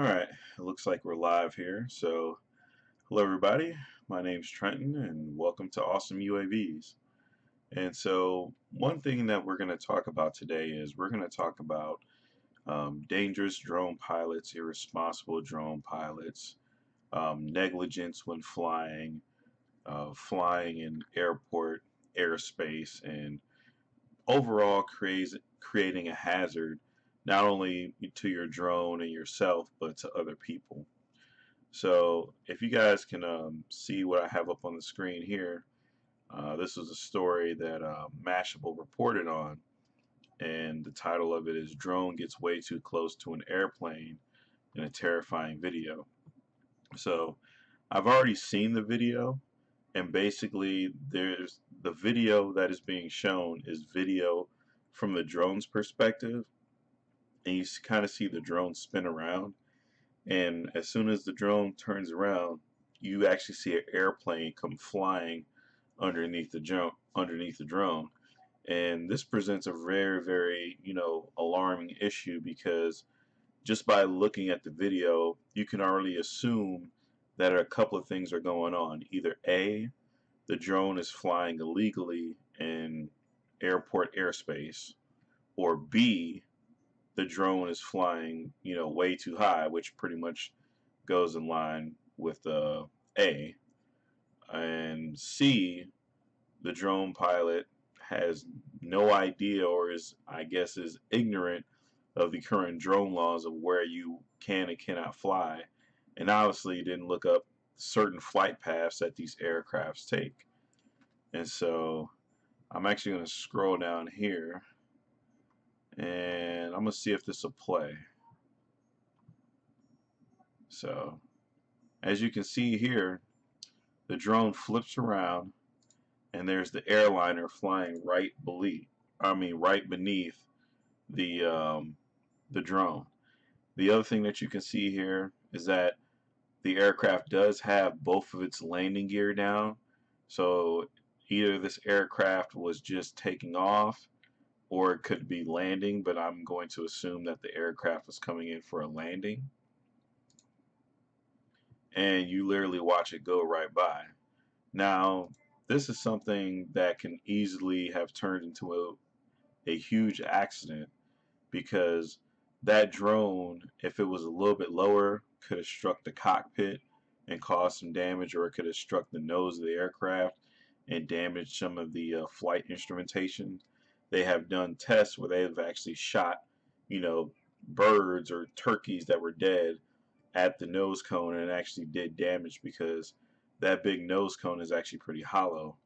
Alright, it looks like we're live here. So, hello everybody. My name's Trenton and welcome to Awesome UAVs. And so, one thing that we're going to talk about today is we're going to talk about dangerous drone pilots, irresponsible drone pilots, negligence when flying, flying in airport airspace, and overall creating a hazard not only to your drone and yourself but to other people. So if you guys can see what I have up on the screen here, this was a story that Mashable reported on, and the title of it is "Drone Gets Way Too Close to an Airplane in a Terrifying Video." So I've already seen the video, and basically there's the video that is being shown is video from the drone's perspective, and you kind of see the drone spin around. And as soon as the drone turns around, you actually see an airplane come flying underneath the drone. And this presents a very, very, alarming issue because just by looking at the video, you can already assume that a couple of things are going on. Either A, the drone is flying illegally in airport airspace, or B, the drone is flying, way too high, which pretty much goes in line with A. And C, the drone pilot has no idea or is, I guess, is ignorant of the current drone laws of where you can and cannot fly, and obviously didn't look up certain flight paths that these aircrafts take. And so I'm actually going to scroll down here and I'm going to see if this will play. So as you can see here, the drone flips around and there's the airliner flying right beneath the drone. The other thing that you can see here is that the aircraft does have both of its landing gear down. So either this aircraft was just taking off or it could be landing, but I'm going to assume that the aircraft was coming in for a landing. And you literally watch it go right by. Now, this is something that can easily have turned into a huge accident because that drone, if it was a little bit lower, could have struck the cockpit and caused some damage, or it could have struck the nose of the aircraft and damaged some of the flight instrumentation. They have done tests where they have actually shot, birds or turkeys that were dead at the nose cone and actually did damage because that big nose cone is actually pretty hollow.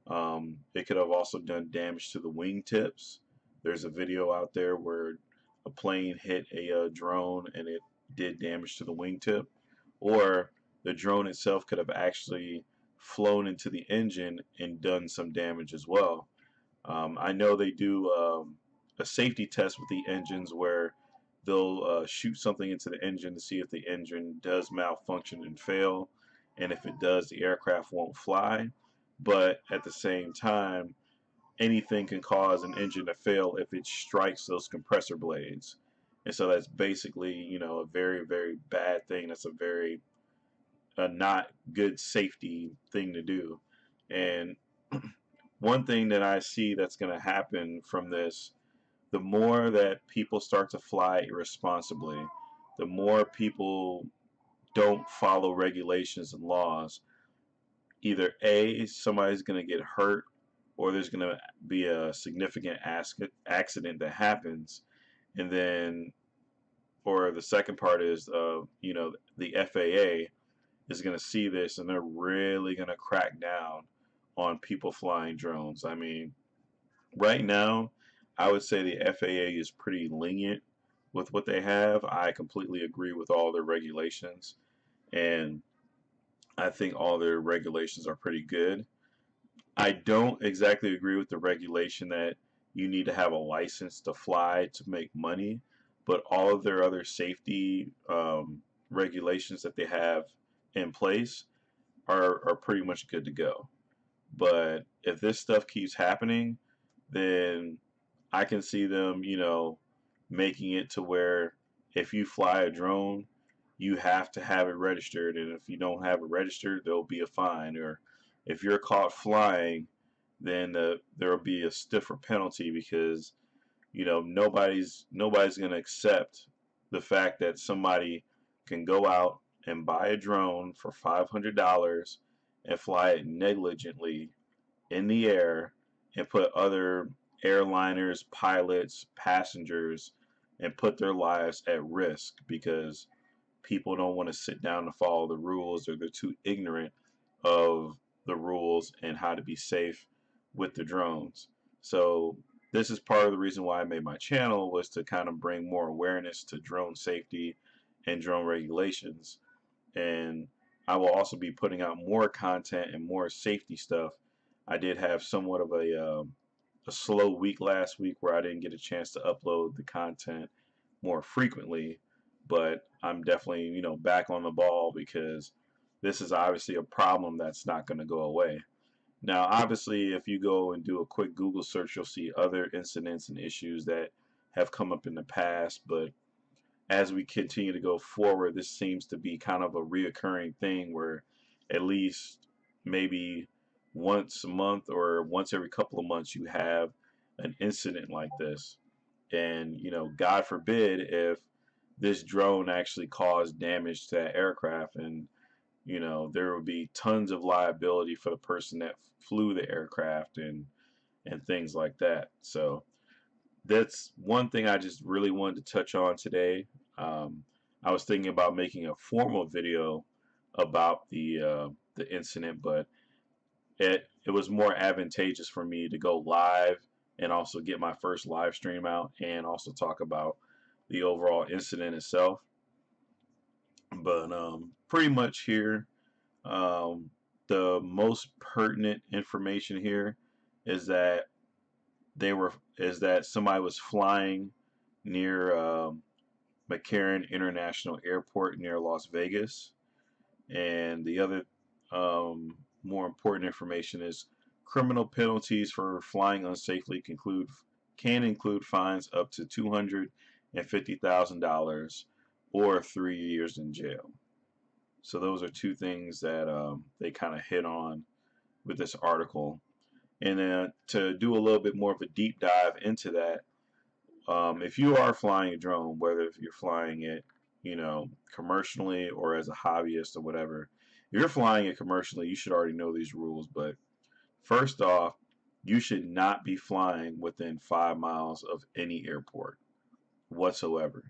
It could have also done damage to the wing tips. There's a video out there where a plane hit a drone and it did damage to the wingtip, or the drone itself could have actually flown into the engine and done some damage as well. I know they do a safety test with the engines where they'll shoot something into the engine to see if the engine does malfunction and fail, and if it does, the aircraft won't fly. But at the same time, anything can cause an engine to fail if it strikes those compressor blades. And so that's basically, a very, very bad thing. That's a not good safety thing to do. And one thing that I see that's going to happen from this, the more that people start to fly irresponsibly, the more people don't follow regulations and laws. Either A, somebody's going to get hurt, or there's going to be a significant accident that happens, and then, or the second part is, the FAA is going to see this and they're really going to crack down on people flying drones. I mean, right now, I would say the FAA is pretty lenient with what they have. I completely agree with all their regulations, and I think all their regulations are pretty good. I don't exactly agree with the regulation that you need to have a license to fly to make money, but all of their other safety regulations that they have in place are pretty much good to go. But if this stuff keeps happening, then I can see them, making it to where if you fly a drone you have to have it registered, and if you don't have it registered, there'll be a fine. Or if you're caught flying, then there will be a stiffer penalty, because nobody's going to accept the fact that somebody can go out and buy a drone for $500 and fly it negligently in the air and put other airliners, pilots, passengers, and put their lives at risk because people don't want to sit down and follow the rules, or they're too ignorant of the rules and how to be safe with the drones. So this is part of the reason why I made my channel, was to kind of bring more awareness to drone safety and drone regulations. And I will also be putting out more content and more safety stuff. I did have somewhat of a slow week last week where I didn't get a chance to upload the content more frequently, but I'm definitely, back on the ball, because this is obviously a problem that's not going to go away. Now, obviously, if you go and do a quick Google search, you'll see other incidents and issues that have come up in the past, but as we continue to go forward, this seems to be kind of a reoccurring thing where at least maybe once a month or once every couple of months you have an incident like this. And, God forbid if this drone actually caused damage to that aircraft, and, there would be tons of liability for the person that flew the aircraft and things like that. So that's one thing I just really wanted to touch on today. Um, I was thinking about making a formal video about the incident, but it was more advantageous for me to go live and also get my first live stream out and also talk about the overall incident itself. But pretty much here, um, the most pertinent information here is that somebody was flying near McCarran International Airport near Las Vegas. And the other more important information is criminal penalties for flying unsafely can include fines up to $250,000 or 3 years in jail. So those are two things that they kind of hit on with this article. And then to do a little bit more of a deep dive into that, if you are flying a drone, whether if you're flying it, commercially or as a hobbyist or whatever, if you're flying it commercially, you should already know these rules. But first off, you should not be flying within 5 miles of any airport whatsoever.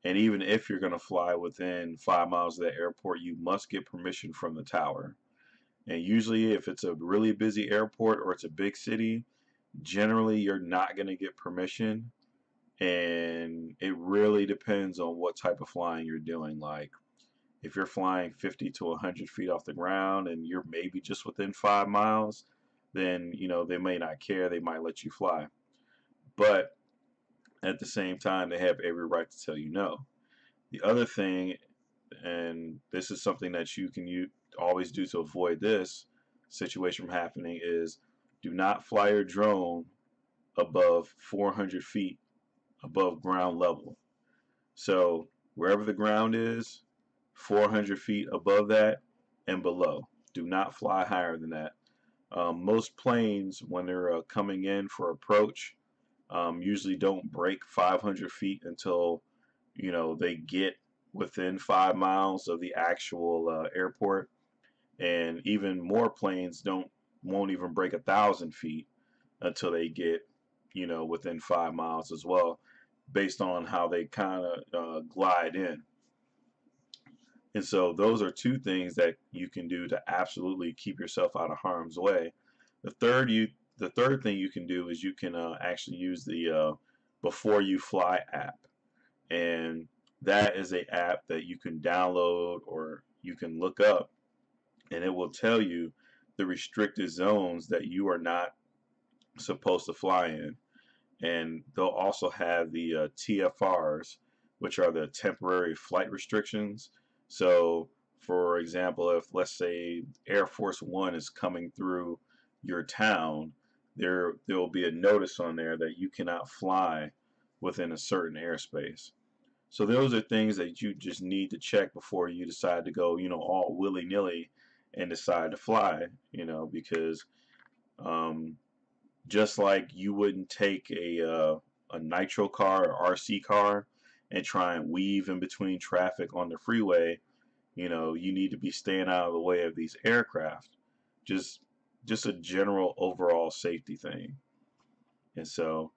And even if you're going to fly within 5 miles of that airport, you must get permission from the tower. And usually, if it's a really busy airport or it's a big city, generally you're not going to get permission. And it really depends on what type of flying you're doing. Like if you're flying 50 to 100 feet off the ground and you're maybe just within 5 miles, then they may not care. They might let you fly. But at the same time, they have every right to tell you no. The other thing, and this is something that you always do to avoid this situation from happening, is do not fly your drone above 400 feet above ground level. So wherever the ground is, 400 feet above that and below. Do not fly higher than that. Most planes, when they're coming in for approach, usually don't break 500 feet until they get within 5 miles of the actual airport. And even more planes won't even break 1,000 feet until they get within 5 miles as well, based on how they kind of glide in. And so those are two things that you can do to absolutely keep yourself out of harm's way. The third thing you can do is you can actually use the Before You Fly app, and that is a app that you can download or you can look up, and it will tell you the restricted zones that you are not supposed to fly in. And they'll also have the TFRs, which are the temporary flight restrictions. So, for example, if let's say Air Force One is coming through your town, there will be a notice on there that you cannot fly within a certain airspace. So those are things that you just need to check before you decide to go, all willy-nilly and decide to fly, because um, just like you wouldn't take a nitro car or RC car and try and weave in between traffic on the freeway, you need to be staying out of the way of these aircraft. Just just a general overall safety thing. And so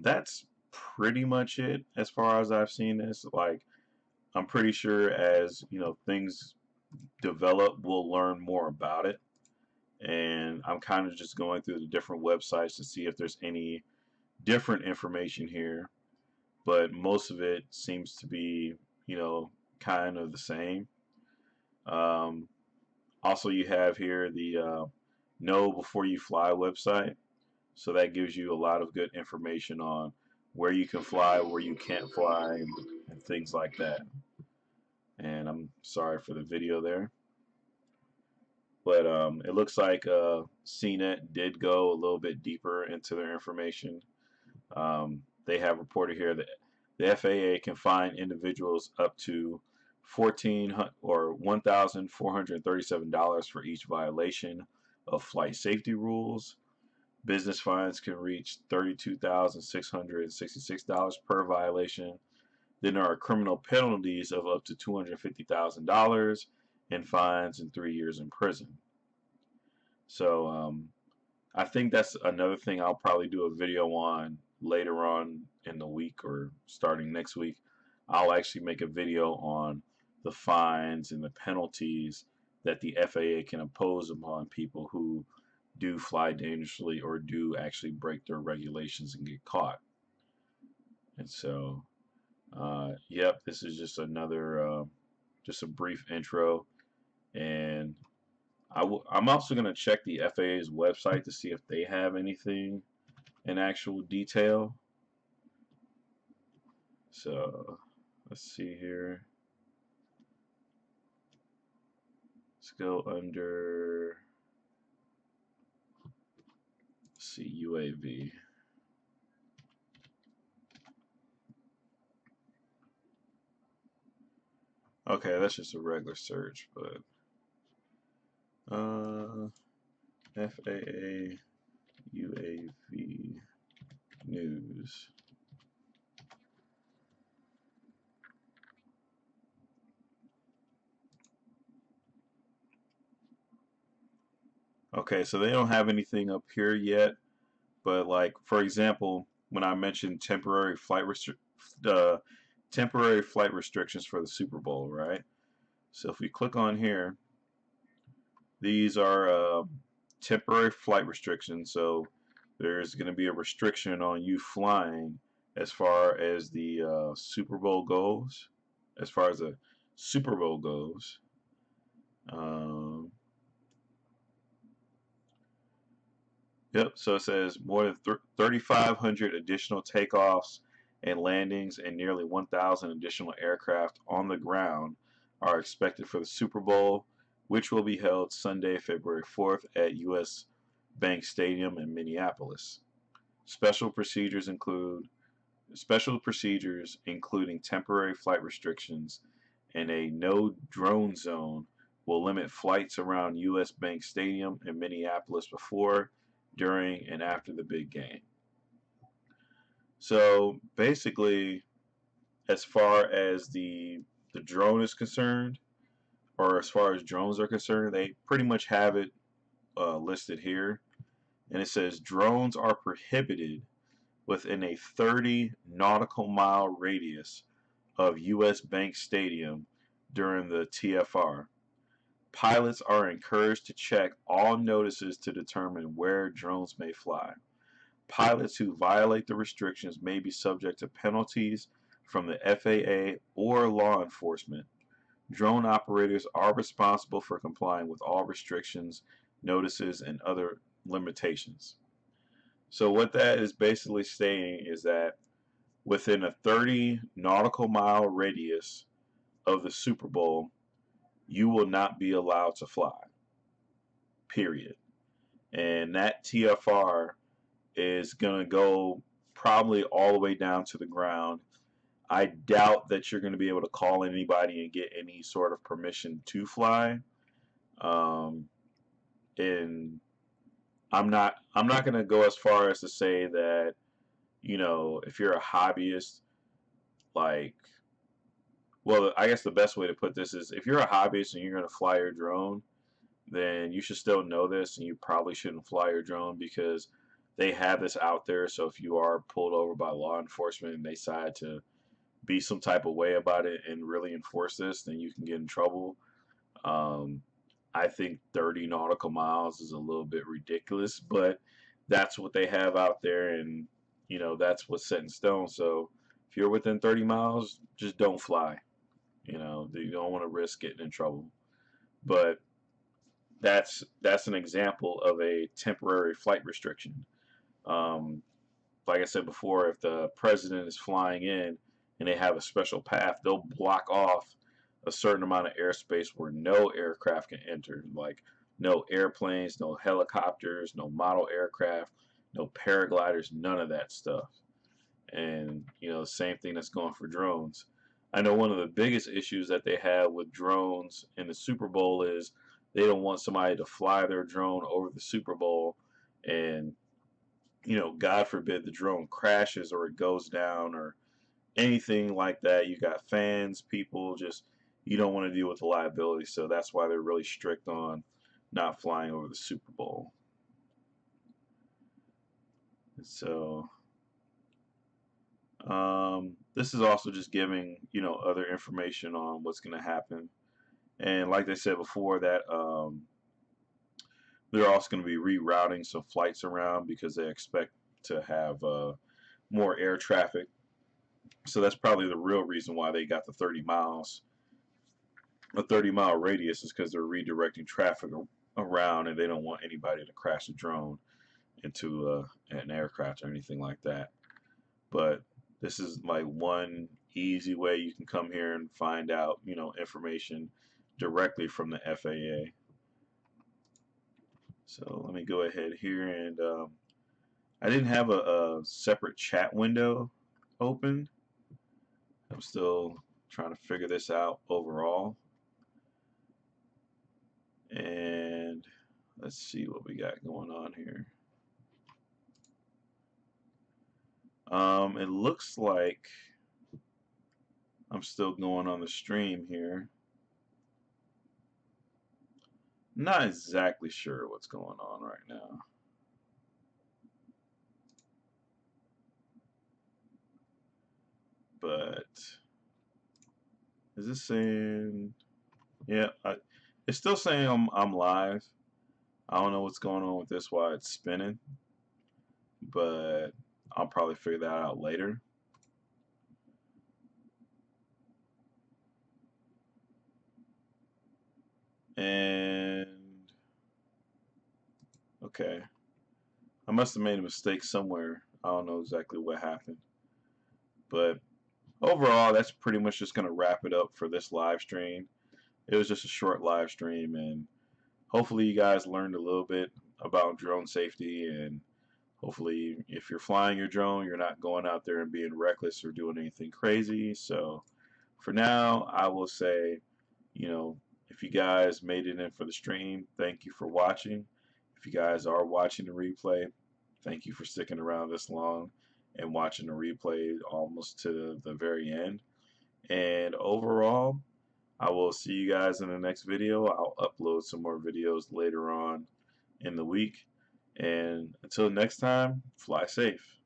that's pretty much it as far as I've seen this. Like, I'm pretty sure as things develop, we'll learn more about it. And I'm kind of just going through the different websites to see if there's any different information here. But most of it seems to be, kind of the same. Um, Also, you have here the Know Before You Fly website. So that gives you a lot of good information on where you can fly, where you can't fly, and things like that. And I'm sorry for the video there. But it looks like CNET did go a little bit deeper into their information. They have reported here that the FAA can fine individuals up to $1,437 for each violation of flight safety rules. Business fines can reach $32,666 per violation. Then there are criminal penalties of up to $250,000 and fines and 3 years in prison. So I think that's another thing I'll probably do a video on later on in the week or starting next week. I'll actually make a video on the fines and the penalties that the FAA can impose upon people who do fly dangerously or do actually break their regulations and get caught. And so, yep, this is just another, just a brief intro. And I'm also going to check the FAA's website to see if they have anything in actual detail. So, let's see here. Let's go under, let's see, UAV. Okay, that's just a regular search, but FAA UAV news. Okay, so they don't have anything up here yet, but like for example, when I mentioned temporary flight restrictions for the Super Bowl, right? So if we click on here, these are temporary flight restrictions. So there's going to be a restriction on you flying as far as the Super Bowl goes. As far as the Super Bowl goes. Um, Yep, so it says more than 3,500 additional takeoffs and landings and nearly 1,000 additional aircraft on the ground are expected for the Super Bowl, which will be held Sunday, February 4th at U.S. Bank Stadium in Minneapolis. Special procedures including temporary flight restrictions and a no drone zone will limit flights around U.S. Bank Stadium in Minneapolis before, during, and after the big game. So basically, as far as the drone is concerned, or as far as drones are concerned, they pretty much have it listed here. And it says drones are prohibited within a 30 nautical mile radius of U.S. Bank Stadium during the TFR. Pilots are encouraged to check all notices to determine where drones may fly. Pilots who violate the restrictions may be subject to penalties from the FAA or law enforcement. Drone operators are responsible for complying with all restrictions, notices, and other limitations. So what that is basically saying is that within a 30 nautical mile radius of the Super Bowl, you will not be allowed to fly. Period. And that TFR is going to go probably all the way down to the ground. I doubt that you're going to be able to call anybody and get any sort of permission to fly. Um, and I'm not going to go as far as to say that, if you're a hobbyist, like, well, I guess the best way to put this is if you're a hobbyist and you're going to fly your drone, then you should still know this, and you probably shouldn't fly your drone because they have this out there. So if you are pulled over by law enforcement and they decide to be some type of way about it and really enforce this, then you can get in trouble. Um, I think 30 nautical miles is a little bit ridiculous, but that's what they have out there, and that's what's set in stone. So if you're within 30 miles, just don't fly. You don't want to risk getting in trouble. But that's an example of a temporary flight restriction. Um, like I said before, if the president is flying in and they have a special path, they'll block off a certain amount of airspace where no aircraft can enter, like no airplanes, no helicopters, no model aircraft, no paragliders, none of that stuff. And the same thing that's going for drones. I know one of the biggest issues that they have with drones in the Super Bowl is they don't want somebody to fly their drone over the Super Bowl and God forbid the drone crashes or it goes down or anything like that. You got fans, people, just you don't want to deal with the liability. So that's why they're really strict on not flying over the Super Bowl. So this is also just giving other information on what's going to happen. And like they said before, that they're also going to be rerouting some flights around because they expect to have more air traffic. So that's probably the real reason why they got the 30 miles. A 30-mile radius is because they're redirecting traffic around, and they don't want anybody to crash a drone into an aircraft or anything like that. But this is like one easy way you can come here and find out, information directly from the FAA. So let me go ahead here, and I didn't have a separate chat window open. I'm still trying to figure this out overall. And let's see what we got going on here. It looks like I'm still going on the stream here. Not exactly sure what's going on right now. But is this saying? Yeah, it's still saying I'm live. I don't know what's going on with this, why it's spinning, but I'll probably figure that out later. And okay, I must have made a mistake somewhere. I don't know exactly what happened, but overall, that's pretty much just gonna wrap it up for this live stream. It was just a short live stream, and hopefully you guys learned a little bit about drone safety, and hopefully if you're flying your drone, you're not going out there and being reckless or doing anything crazy. So for now, I will say, if you guys made it in for the stream, thank you for watching. If you guys are watching the replay, thank you for sticking around this long and watching the replay almost to the very end. And overall, I will see you guys in the next video. I'll upload some more videos later on in the week. And until next time, fly safe.